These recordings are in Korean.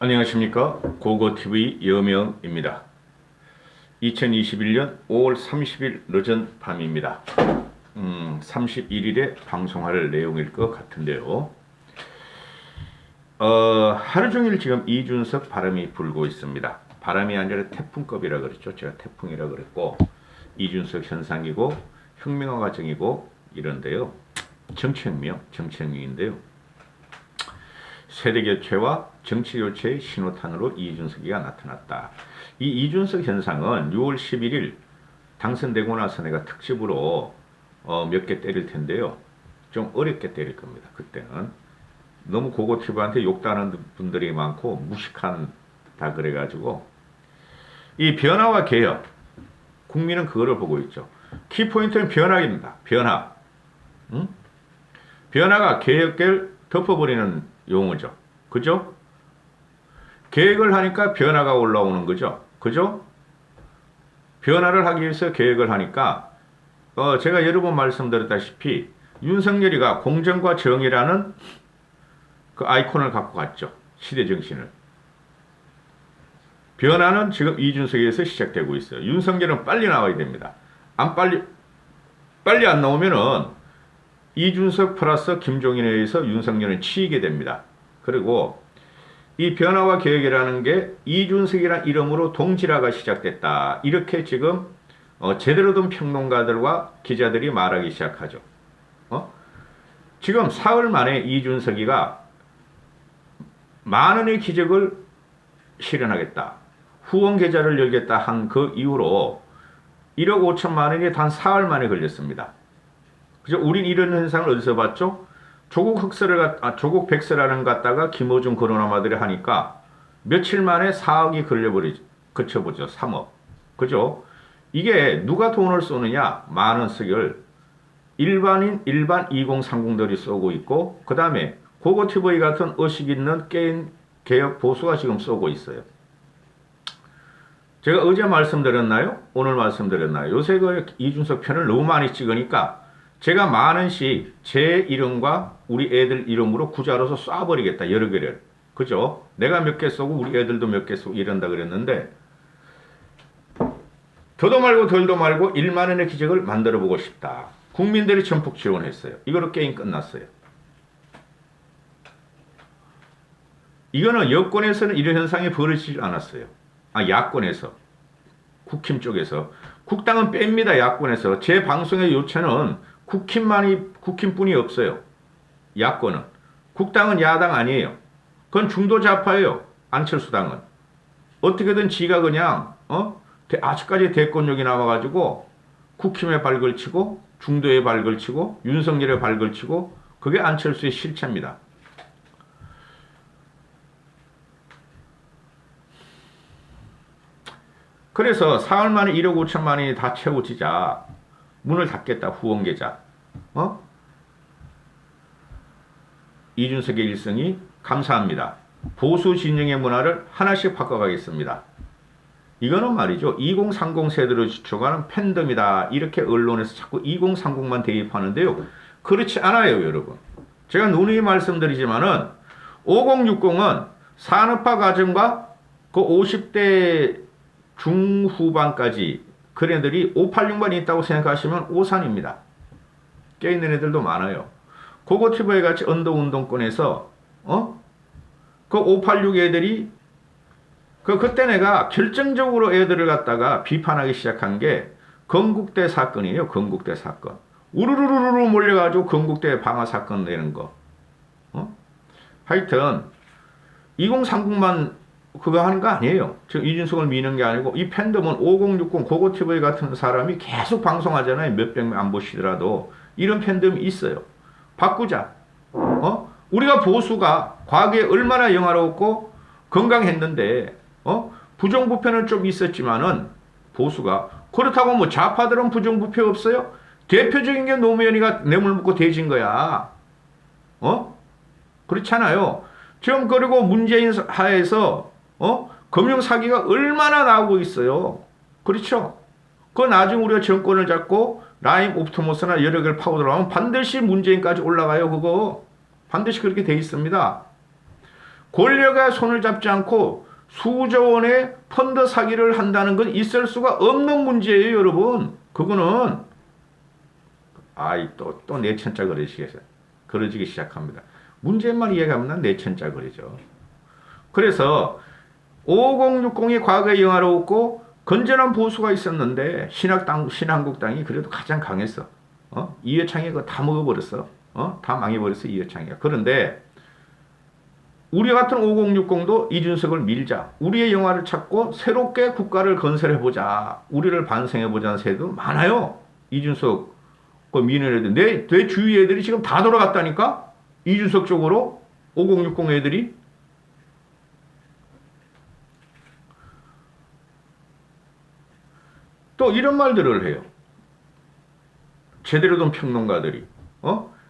안녕하십니까. 고고TV 여명입니다. 2021년 5월 30일 늦은 밤입니다. 31일에 방송할 내용일 것 같은데요. 하루 종일 지금 이준석 바람이 불고 있습니다. 바람이 아니라 태풍급이라 그랬죠. 제가 태풍이라 그랬고, 이준석 현상이고 혁명화 과정이고 이런데요. 정치혁명인데요. 세대교체와 정치교체의 신호탄으로 이준석이가 나타났다. 이 이준석 현상은 6월 11일 당선되고 나서 내가 특집으로 몇 개 때릴 텐데요. 좀 어렵게 때릴 겁니다. 그때는 너무 고고티브한테 욕다는 분들이 많고 무식한다 그래가지고, 이 변화와 개혁, 국민은 그거를 보고 있죠. 키포인트는 변화입니다. 변화. 변화가 개혁을 덮어버리는 용어죠. 그죠? 계획을 하니까 변화가 올라오는 거죠. 그죠? 변화를 하기 위해서 계획을 하니까 제가 여러 번 말씀드렸다시피 윤석열이가 공정과 정의라는 그 아이콘을 갖고 갔죠. 시대 정신을. 변화는 지금 이준석에서 시작되고 있어요. 윤석열은 빨리 나와야 됩니다. 빨리 안 나오면은 이준석 플러스 김종인에 의해서 윤석열은 치이게 됩니다. 그리고 이 변화와 개혁이라는 게 이준석이라는 이름으로 동질화가 시작됐다. 이렇게 지금 제대로 된 평론가들과 기자들이 말하기 시작하죠. 지금 사흘 만에 이준석이가 만원의 기적을 실현하겠다. 후원 계좌를 열겠다 한 그 이후로 1억 5천만 원이 단 사흘 만에 걸렸습니다. 그죠? 우린 이런 현상을 어디서 봤죠? 조국 백서라는 거 갖다가 김어준 거론아마들이 하니까 며칠 만에 4억이 거쳐보죠. 3억. 그죠? 이게 누가 돈을 쏘느냐? 만원 쓰기를 일반 2030들이 쏘고 있고, 그 다음에 고고TV 같은 의식 있는 게임 개혁 보수가 지금 쏘고 있어요. 제가 어제 말씀드렸나요? 오늘 말씀드렸나요? 요새 그 이준석 편을 너무 많이 찍으니까 제가 만원씩 제 이름과 우리 애들 이름으로 구자로서 쏴버리겠다. 여러 개를. 그죠? 내가 몇 개 쏘고 우리 애들도 몇 개 쏘고 이런다 그랬는데, 더도 말고 덜도 말고 1만원의 기적을 만들어보고 싶다. 국민들이 전폭 지원했어요. 이거로 게임 끝났어요. 이거는 여권에서는 이런 현상이 벌어지지 않았어요. 야권에서. 국힘 쪽에서. 국당은 뺍니다. 야권에서. 제 방송의 요체는 국힘뿐이 없어요. 야권은. 국당은 야당 아니에요. 그건 중도좌파예요. 안철수당은. 어떻게든 지가 그냥 아직까지 대권력이 나와가지고 국힘에 발걸치고 중도에 발걸치고 윤석열에 발걸치고, 그게 안철수의 실체입니다. 그래서 사흘 만에 1억 5천만 원이 다 채워지자 문을 닫겠다. 후원 계좌. 이준석의 일성이 감사합니다. 보수 진영의 문화를 하나씩 바꿔가겠습니다. 이거는 말이죠. 2030 세대로 지쳐가는 팬덤이다. 이렇게 언론에서 자꾸 2030만 대입하는데요. 그렇지 않아요, 여러분. 제가 누누이 말씀드리지만은 5060은 산업화 과정과 그 50대 중후반까지 그런 애들이 586만 있다고 생각하시면 오산입니다. 깨있는 애들도 많아요. 고고티브에 같이 언더운동권에서 그 586 애들이 그때 내가 결정적으로 애들을 갖다가 비판하기 시작한 게 건국대 사건이에요. 건국대 사건. 우르르르르 몰려가지고 건국대 방화 사건 내는 거. 하여튼 2030만 그거 하는 거 아니에요. 지금 이준석을 미는 게 아니고, 이 팬덤은 5060 고고TV 같은 사람이 계속 방송하잖아요. 몇백 명 안 보시더라도. 이런 팬덤이 있어요. 바꾸자. 우리가 보수가 과거에 얼마나 영화롭고 건강했는데, 부정부패는 좀 있었지만은 보수가, 그렇다고 뭐 좌파들은 부정부패 없어요? 대표적인 게 노무현이가 뇌물 묻고 대진 거야. 그렇잖아요. 지금 그리고 문재인 하에서 금융 사기가 얼마나 나오고 있어요. 그렇죠? 그 나중에 우리가 정권을 잡고 라임 옵티머스나 여러 개를 파고 들어가면 반드시 문재인까지 올라가요. 그거 반드시 그렇게 돼 있습니다. 권력에 손을 잡지 않고 수조 원의 펀드 사기를 한다는 건 있을 수가 없는 문제예요, 여러분. 그거는 또 내천자 그러지기 시작합니다. 문제만 이해하면 내천자 그러죠. 그래서 5060이 과거에 영화로웠고 건전한 보수가 있었는데 신한국당이 그래도 가장 강했어. 이회창이 그거 다 먹어버렸어. 다 망해버렸어, 이회창이가. 그런데 우리 같은 5060도 이준석을 밀자. 우리의 영화를 찾고 새롭게 국가를 건설해보자. 우리를 반성해보자는 세도 많아요. 이준석 미는 애들. 내 주위 애들이 지금 다 돌아갔다니까? 이준석 쪽으로 5060 애들이. 또 이런 말들을 해요. 제대로 된 평론가들이.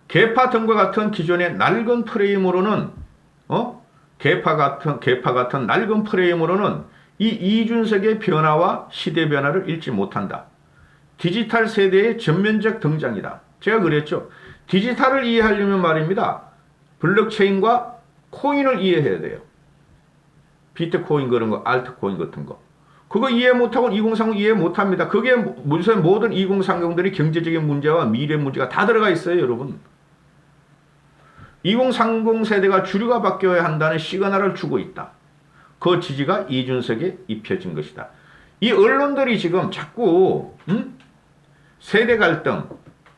개파 등과 같은 기존의 낡은 프레임으로는 개파 같은 낡은 프레임으로는 이 이준석의 변화와 시대 변화를 읽지 못한다. 디지털 세대의 전면적 등장이다. 제가 그랬죠. 디지털을 이해하려면 말입니다. 블록체인과 코인을 이해해야 돼요. 비트코인 그런 거, 알트코인 같은 거. 그거 이해 못하고 2030 이해 못합니다. 그게 무슨 모든 2030들이 경제적인 문제와 미래 문제가 다 들어가 있어요, 여러분. 2030 세대가 주류가 바뀌어야 한다는 시그널을 주고 있다. 그 지지가 이준석에 입혀진 것이다. 이 언론들이 지금 자꾸 세대 갈등,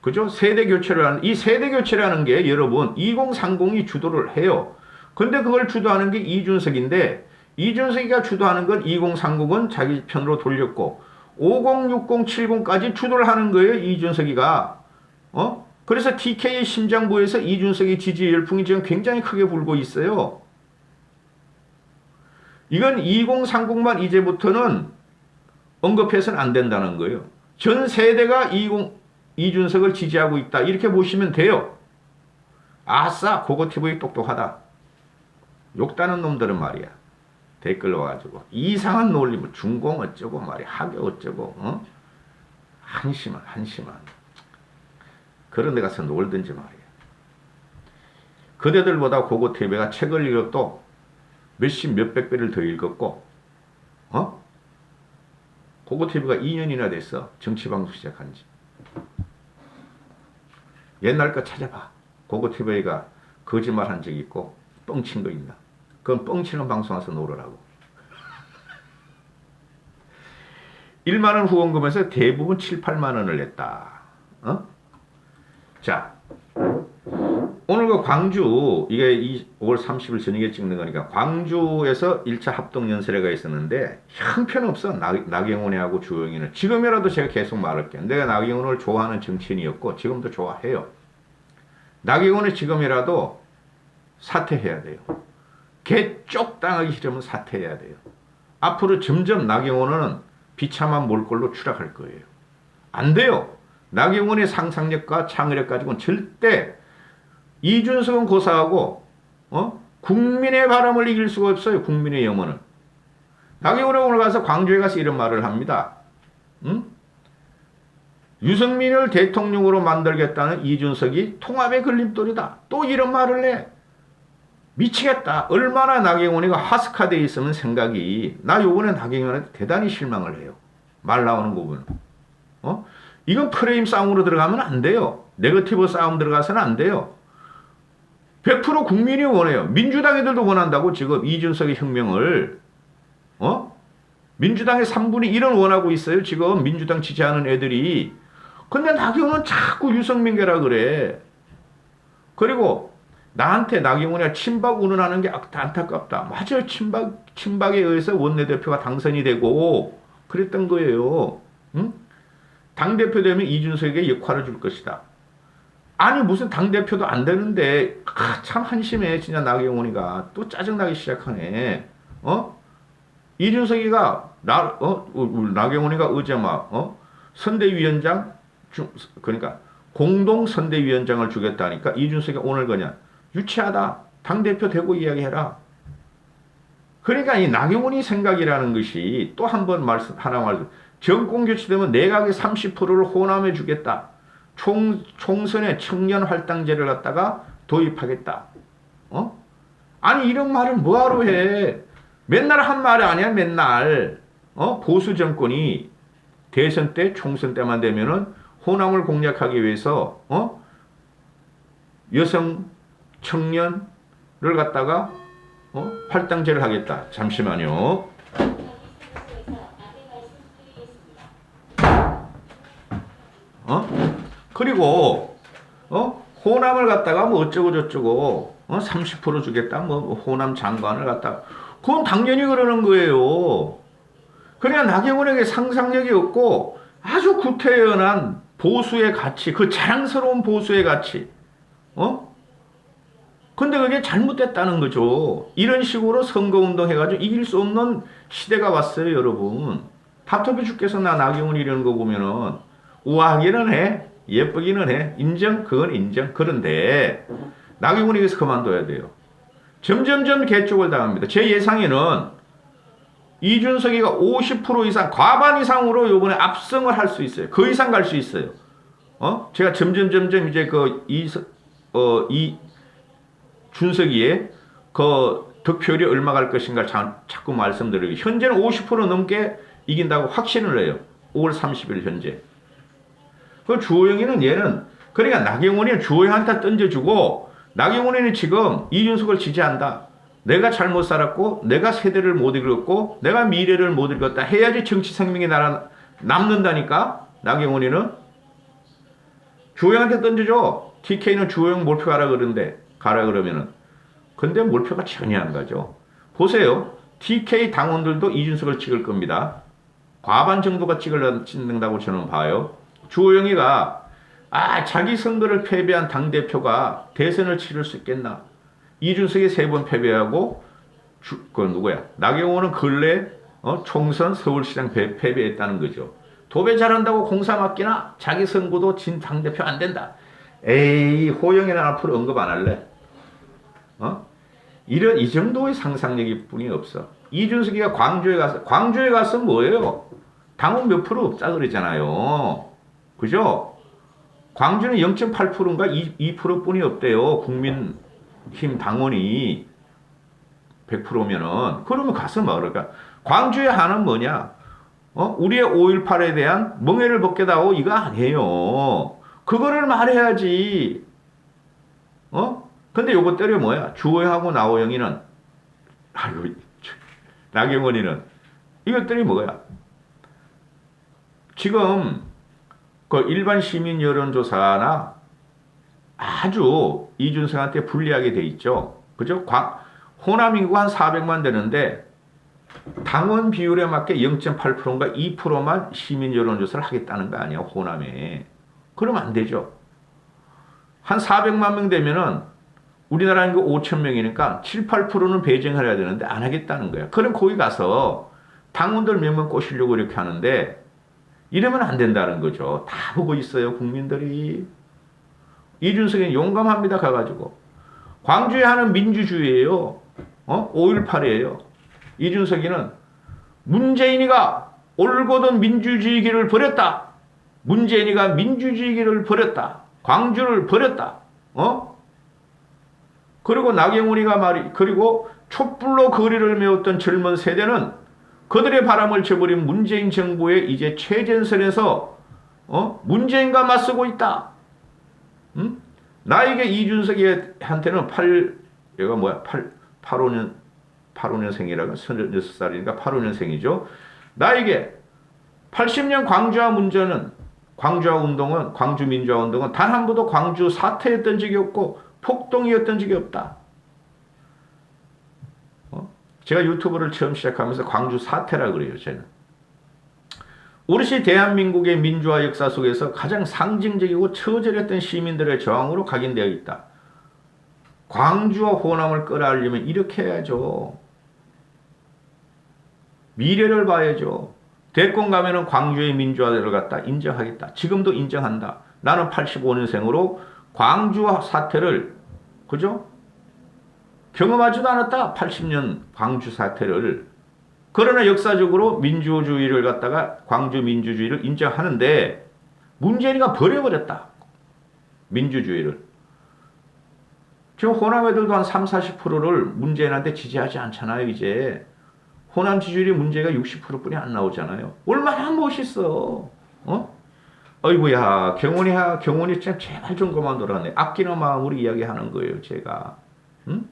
그죠? 세대 교체를 하는 이 세대 교체라는 게 여러분 2030이 주도를 해요. 근데 그걸 주도하는 게 이준석인데 이준석이가 주도하는 건 2030은 자기 편으로 돌렸고 5060, 70까지 주도를 하는 거예요, 이준석이가. 그래서 TK의 심장부에서 이준석의 지지 열풍이 지금 굉장히 크게 불고 있어요. 이건 2030만 이제부터는 언급해서는 안 된다는 거예요. 전 세대가 이준석을 지지하고 있다. 이렇게 보시면 돼요. 아싸, 고고TV 똑똑하다. 욕다는 놈들은 말이야. 댓글 와가지고 이상한 논리, 뭐 중공 어쩌고 말이야. 학교 어쩌고, 한심한. 그런 데 가서 놀든지 말이야. 그대들보다 고고TV가 책을 읽어도 몇백 배를 더 읽었고, 고고TV가 2년이나 됐어. 정치방송 시작한 지. 옛날 거 찾아봐. 고고TV가 거짓말 한 적 있고, 뻥친 거 있나. 그건 뻥치는 방송 와서 놀으라고. 1만 원 후원금에서 대부분 7, 8만 원을 냈다. 자, 오늘 그 광주, 이게 5월 30일 저녁에 찍는 거니까 광주에서 1차 합동연설회가 있었는데 형편없어. 나경원이하고 주영이는. 지금이라도 제가 계속 말할게요. 내가 나경원을 좋아하는 정치인이었고 지금도 좋아해요. 나경원은 지금이라도 사퇴해야 돼요. 개쪽 당하기 싫으면 사퇴해야 돼요. 앞으로 점점 나경원은 비참한 몰골로 추락할 거예요. 안 돼요. 나경원의 상상력과 창의력 가지고는 절대 이준석은 고사하고 국민의 바람을 이길 수가 없어요. 국민의 염원은. 나경원은 오늘 가서 광주에 가서 이런 말을 합니다. 유승민을 대통령으로 만들겠다는 이준석이 통합의 걸림돌이다. 또 이런 말을 해. 미치겠다. 얼마나 나경원이가 하스카되어 있으면 생각이. 나 요번에 나경원한테 대단히 실망을 해요. 말 나오는 거 보면. 이건 프레임 싸움으로 들어가면 안 돼요. 네거티브 싸움 들어가서는 안 돼요. 100% 국민이 원해요. 민주당 애들도 원한다고 지금 이준석의 혁명을. 민주당의 3분의 1은 원하고 있어요. 지금 민주당 지지하는 애들이. 근데 나경원 자꾸 유승민계라 그래. 그리고 나한테 나경원이가 친박 운운하는 게 안타깝다. 맞아요. 친박에 의해서 원내대표가 당선이 되고 그랬던 거예요. 당대표 되면 이준석에게 역할을 줄 것이다. 아니 무슨 당대표도 안 되는데 참 한심해. 진짜 나경원이가 또 짜증나기 시작하네. 이준석이가 나경원이가 어제 막 선대위원장 그러니까 공동 선대위원장을 주겠다니까 이준석이 오늘 그냥 유치하다. 당대표 되고 이야기해라. 그러니까 이 나경원이 생각이라는 것이 또 한 번 하나 말씀. 정권 교체되면 내각의 30%를 호남해 주겠다. 총선에 청년 할당제를 갖다가 도입하겠다. 아니 이런 말을 뭐하러 해? 맨날 한 말이 아니야 맨날. 보수 정권이 대선 때 총선 때만 되면은 호남을 공략하기 위해서 여성 청년을 갖다가 할당제를 하겠다. 잠시만요. 그리고 호남을 갖다가 뭐 어쩌고 저쩌고 30% 주겠다. 뭐 호남 장관을 갖다가 그건 당연히 그러는 거예요. 그냥 나경원에게 상상력이 없고 아주 구태연한 보수의 가치, 그 자랑스러운 보수의 가치. 근데 그게 잘못됐다는 거죠. 이런 식으로 선거운동 해가지고 이길 수 없는 시대가 왔어요, 여러분. 답답해 죽겠어, 나 나경원 이러는 거 보면은. 우아하기는 해. 예쁘기는 해. 인정? 그건 인정. 그런데, 나경원이 여기서 그만둬야 돼요. 점점점 개쪽을 당합니다. 제 예상에는 이준석이가 50% 이상, 과반 이상으로 요번에 압승을 할 수 있어요. 그 이상 갈 수 있어요. 제가 점점점점 이제 이 준석이의 그 득표율이 얼마 갈 것인가 자꾸 말씀드리고 현재는 50% 넘게 이긴다고 확신을 해요. 5월 30일 현재. 그 주호영이는 얘는 그러니까 나경원이 주호영한테 던져주고 나경원이는 지금 이준석을 지지한다. 내가 잘못 살았고 내가 세대를 못 읽었고 내가 미래를 못 읽었다 해야지 정치 생명이 남는다니까. 나경원이는 주호영한테 던져줘. TK는 주호영 몰표 가라 그러면은. 근데 몰표가 전혀 안 가죠. 보세요. TK 당원들도 이준석을 찍을 겁니다. 과반 정도가 찍는다고 저는 봐요. 주호영이가 자기 선거를 패배한 당대표가 대선을 치를 수 있겠나. 이준석이 3번 패배하고 나경원은 근래 총선 서울시장 패배했다는 거죠. 도배 잘한다고 공사 맡기나 자기 선거도 진 당대표 안 된다. 에이, 호영이는 앞으로 언급 안 할래? 이 정도의 상상력이 뿐이 없어. 이준석이가 광주에 가서 뭐예요? 당원 몇 프로 없다 그러잖아요. 그죠? 광주는 0.8%인가 2% 뿐이 없대요. 국민힘 당원이 100%면은. 그러면 가서 말을까? 광주의 한은 뭐냐? 우리의 5.18에 대한 멍해를 벗겨다오 이거 아니에요. 그거를 말해야지. 근데 요것들이 뭐야? 주호영하고 나호영이는, 나경원이는, 이것들이 뭐야? 지금, 그 일반 시민 여론조사나 아주 이준석한테 불리하게 돼 있죠. 그죠? 호남 인구가 한 400만 되는데, 당원 비율에 맞게 0.8%인가 2%만 시민 여론조사를 하겠다는 거 아니야, 호남에. 그러면 안 되죠. 한 400만 명 되면은 우리나라 인구 5천 명이니까 7, 8%는 배정을 해야 되는데 안 하겠다는 거야. 그럼 거기 가서 당원들 몇 명 꼬시려고 이렇게 하는데 이러면 안 된다는 거죠. 다 보고 있어요, 국민들이. 이준석은 용감합니다, 가가지고. 광주에 하는 민주주의예요. 5.18이에요. 이준석이는 문재인이가 올곧은 민주주의기를 버렸다. 문재인이가 민주주의기를 버렸다. 광주를 버렸다. 그리고 나경원이가 그리고 촛불로 거리를 메웠던 젊은 세대는 그들의 바람을 저버린 문재인 정부의 이제 최전선에서 문재인과 맞서고 있다. 나에게 이준석이한테는 85년생이라고 36살이니까 85년생이죠. 나에게 80년 광주와 운동은 광주 민주화 운동은 단 한 번도 광주 사퇴했던 적이 없고 폭동이었던 적이 없다. 제가 유튜브를 처음 시작하면서 광주 사퇴라 그래요, 저는. 오롯이 대한민국의 민주화 역사 속에서 가장 상징적이고 처절했던 시민들의 저항으로 각인되어 있다. 광주와 호남을 끌어안려면 이렇게 해야죠. 미래를 봐야죠. 대권 가면은 광주의 민주화를 갖다 인정하겠다. 지금도 인정한다. 나는 85년생으로 광주 사태를, 그죠? 경험하지도 않았다. 80년 광주 사태를. 그러나 역사적으로 민주주의를 갖다가 광주 민주주의를 인정하는데 문재인이가 버려버렸다. 민주주의를. 지금 호남 애들도 한 3, 40%를 문재인한테 지지하지 않잖아요, 이제. 호남 지지율이 문제가 60%뿐이 안 나오잖아요. 얼마나 멋있어. 어? 어이구야, 경훈이 참 제발 좀 그만둬라네. 아끼는 마음으로 이야기하는 거예요, 제가. 응?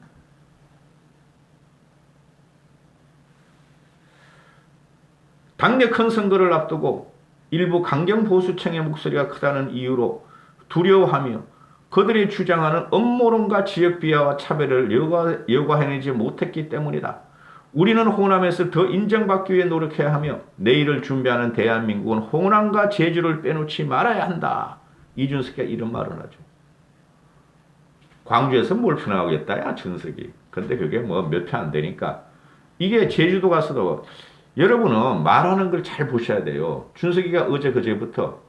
당내 큰 선거를 앞두고 일부 강경 보수층의 목소리가 크다는 이유로 두려워하며 그들이 주장하는 음모론과 지역 비하와 차별을 여과해내지 못했기 때문이다. 우리는 호남에서 더 인정받기 위해 노력해야 하며 내일을 준비하는 대한민국은 호남과 제주를 빼놓지 말아야 한다. 이준석이 이런 말을 하죠. 광주에서 뭘 편하겠다, 야, 준석이. 근데 그게 뭐 몇 표 안 되니까. 이게 제주도 가서도 여러분은 말하는 걸 잘 보셔야 돼요. 준석이가 어제 그제부터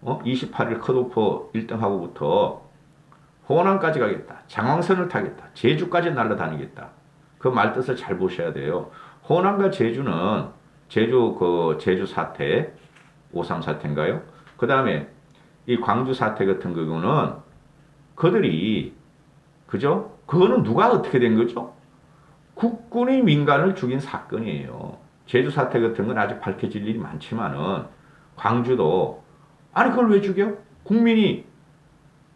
28일 컷오프 1등하고부터 호남까지 가겠다. 장왕선을 타겠다. 제주까지 날아다니겠다. 그 말뜻을 잘 보셔야 돼요. 호남과 제주는 제주 사태, 5.3 사태인가요? 그 다음에 이 광주 사태 같은 경우는 그들이 그죠? 그거는 누가 어떻게 된 거죠? 국군이 민간을 죽인 사건이에요. 제주 사태 같은 건 아직 밝혀질 일이 많지만은 광주도 아니 그걸 왜 죽여? 국군이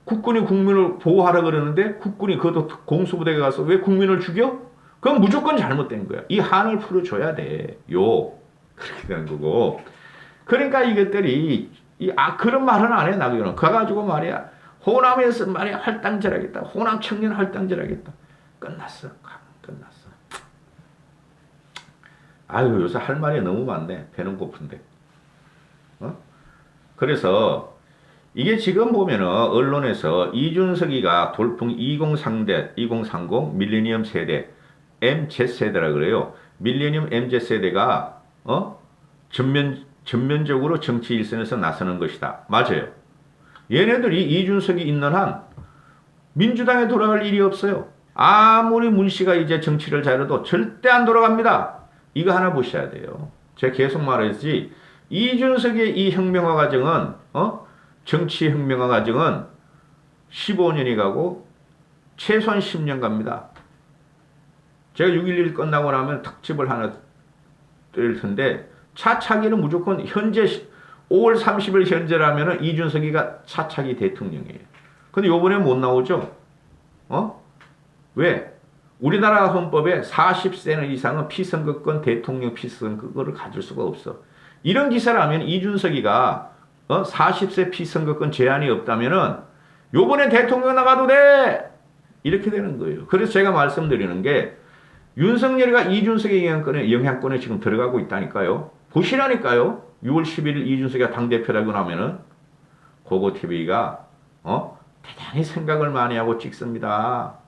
국민을 보호하라 그러는데 국군이 그것도 공수부대에 가서 왜 국민을 죽여? 그건 무조건 잘못된 거야. 이 한을 풀어줘야 돼. 그렇게 되는 거고. 그러니까 이것들이 그런 말은 안 해. 나경원. 가가지고 말이야. 호남에서 말이야 할당질하겠다. 호남 청년 할당질하겠다. 끝났어. 아유 요새 할 말이 너무 많네. 배는 고픈데. 그래서 이게 지금 보면은 언론에서 이준석이가 돌풍 2030 밀레니엄 세대 MZ세대라 그래요. 밀레니엄 MZ세대가 전면적으로 정치 일선에서 나서는 것이다. 맞아요. 얘네들이 이준석이 있는 한 민주당에 돌아갈 일이 없어요. 아무리 문씨가 이제 정치를 잘해도 절대 안 돌아갑니다. 이거 하나 보셔야 돼요. 제가 계속 말했지. 이준석의 이 혁명화 과정은 정치 혁명화 과정은 15년이 가고 최소한 10년 갑니다. 제가 6.11 끝나고 나면 특집을 하나 뜰 텐데 차차기는 무조건 현재 5월 30일 현재라면 이준석이가 차차기 대통령이에요. 근데 요번에 못 나오죠? 왜? 우리나라 헌법에 40세 이상은 피선거권 대통령 피선거권을 가질 수가 없어. 이런 기사를 하면 이준석이가 40세 피선거권 제한이 없다면은 요번에 대통령 나가도 돼! 이렇게 되는 거예요. 그래서 제가 말씀드리는 게 윤석열이가 이준석의 영향권에 지금 들어가고 있다니까요. 보시라니까요. 6월 11일 이준석이가 당대표라고 나면은 고고TV가 대단히 생각을 많이 하고 찍습니다.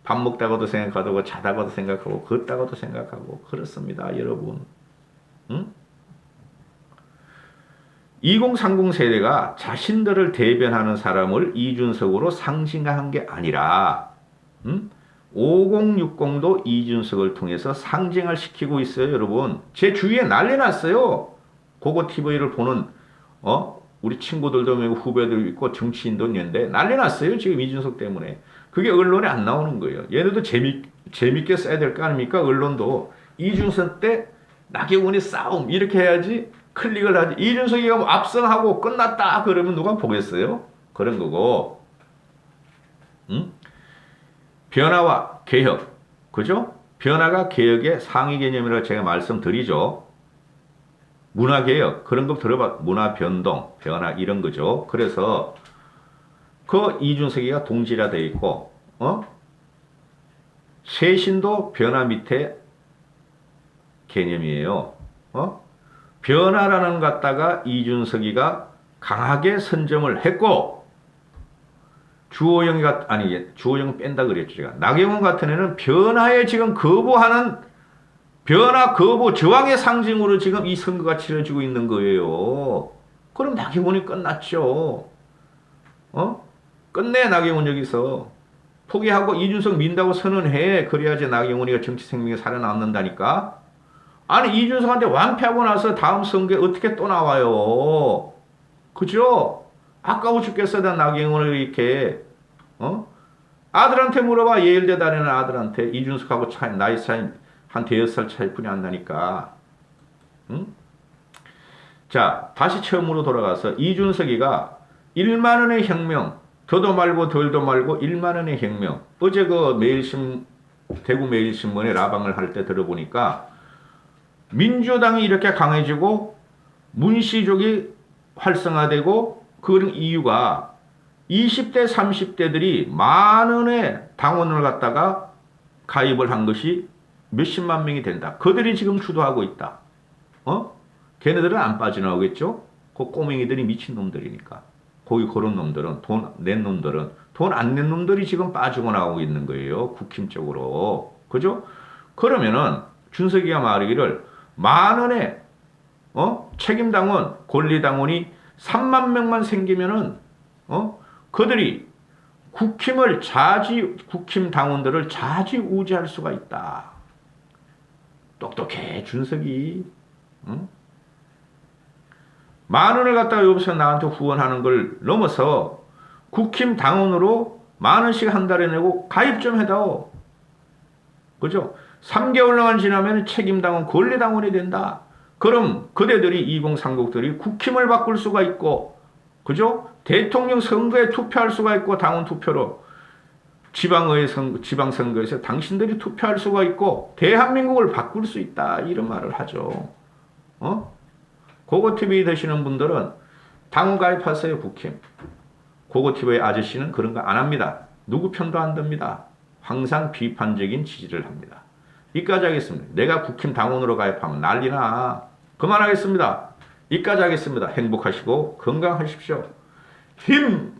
밥 먹다가도 생각하고 자다가도 생각하고 걷다가도 생각하고 그렇습니다. 여러분. 응? 2030 세대가 자신들을 대변하는 사람을 이준석으로 상징한 게 아니라 5060도 이준석을 통해서 상징을 시키고 있어요. 여러분. 제 주위에 난리 났어요. 고고TV를 보는 우리 친구들도 후배들 있고 정치인도 있는데 난리 났어요. 지금 이준석 때문에. 그게 언론에 안 나오는 거예요. 얘네도 재밌게 써야 될 거 아닙니까? 언론도. 이준석 때 나경원이 싸움 이렇게 해야지 클릭을 하지. 이준석이가 뭐 압승하고 끝났다 그러면 누가 보겠어요? 그런 거고. 변화와 개혁. 그죠? 변화가 개혁의 상위 개념이라고 제가 말씀드리죠. 문화개혁. 그런 거 들어봐. 문화변동, 변화 이런 거죠. 그래서 그 이준석이가 동지라 되어 있고, 쇄신도 변화 밑에 개념이에요. 변화라는 것 갖다가 이준석이가 강하게 선점을 했고, 주호영은 뺀다 그랬죠, 제가. 나경원 같은 애는 변화에 지금 거부하는, 변화 거부 저항의 상징으로 지금 이 선거가 치러지고 있는 거예요. 그럼 나경원이 끝났죠. 끝내 나경원 여기서. 포기하고 이준석 민다고 선언해. 그래야지 나경원이가 정치 생명에 살아남는다니까. 아니 이준석한테 완패하고 나서 다음 선거에 어떻게 또 나와요. 그죠? 아까워 죽겠어. 나경원을 이렇게 아들한테 물어봐. 예일대 다니는 아들한테. 이준석하고 차이, 나이 차이 한 대여섯 살 차이뿐이 안 나니까. 응? 자, 다시 처음으로 돌아가서 이준석이가 1만 원의 혁명, 더도 말고 덜도 말고 1만 원의 혁명. 어제 그 대구 매일신문에 라방을 할 때 들어보니까 민주당이 이렇게 강해지고 문시족이 활성화되고 그 이유가 20대, 30대들이 만 원의 당원을 갖다가 가입을 한 것이 몇십만 명이 된다. 그들이 지금 주도하고 있다. 걔네들은 안 빠져나오겠죠? 그 꼬맹이들이 미친놈들이니까. 거기 그런 놈들은, 돈 낸 놈들은, 돈 안 낸 놈들이 지금 빠지고 나오고 있는 거예요. 국힘 쪽으로. 그죠? 그러면은, 준석이가 말하기를, 만 원의, 책임당원, 권리당원이 3만 명만 생기면은, 그들이 국힘 당원들을 좌지우지할 수가 있다. 똑똑해, 준석이. 응? 만 원을 갖다가 여기서 나한테 후원하는 걸 넘어서 국힘 당원으로 만 원씩 한 달에 내고 가입 좀 해다오. 그죠? 3개월만 지나면 책임당원, 권리당원이 된다. 그럼 그대들이 2030들이 국힘을 바꿀 수가 있고, 그죠? 대통령 선거에 투표할 수가 있고, 당원 투표로. 지방선거에서 당신들이 투표할 수가 있고, 대한민국을 바꿀 수 있다. 이런 말을 하죠. 고고TV 되시는 분들은 당원 가입하세요, 국힘. 고고TV의 아저씨는 그런 거 안 합니다. 누구 편도 안 듭니다. 항상 비판적인 지지를 합니다. 이까지 하겠습니다. 내가 국힘 당원으로 가입하면 난리나. 그만하겠습니다. 이까지 하겠습니다. 행복하시고 건강하십시오. 힘!